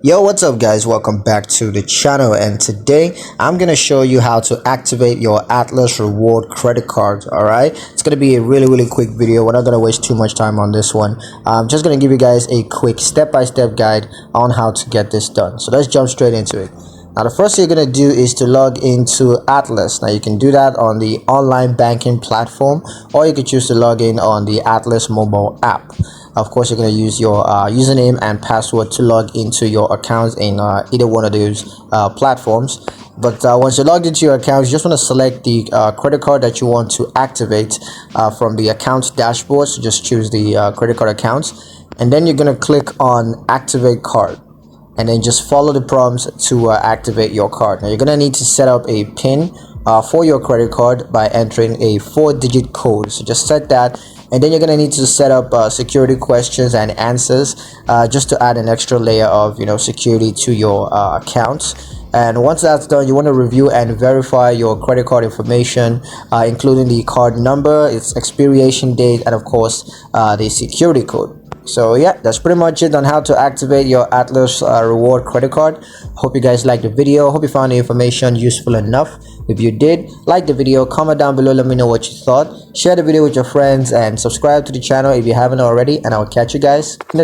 Yo, what's up guys? Welcome back to the channel, and today I'm gonna show you how to activate your Atlas reward credit card. All right, it's gonna be a really quick video. We're not gonna waste too much time on this one. I'm just gonna give you guys a quick step-by-step guide on how to get this done. So let's jump straight into it. Now the first thing you're gonna do is to log into Atlas. Now you can do that on the online banking platform, or you can choose to log in on the Atlas mobile app. Of course, you're going to use your username and password to log into your accounts in either one of those platforms. But once you're logged into your account, you just want to select the credit card that you want to activate from the account dashboard. So just choose the credit card accounts, and then you're going to click on activate card, and then just follow the prompts to activate your card. Now you're going to need to set up a PIN for your credit card by entering a 4-digit code. So just set that, and then you're going to need to set up security questions and answers just to add an extra layer of security to your account. And once that's done, you want to review and verify your credit card information, including the card number, its expiration date, and of course the security code. So yeah, that's pretty much it on how to activate your Atlas reward credit card. Hope you guys liked the video. Hope you found the information useful enough. If you did, like the video, comment down below, let me know what you thought. Share the video with your friends and subscribe to the channel if you haven't already, and I'll catch you guys in the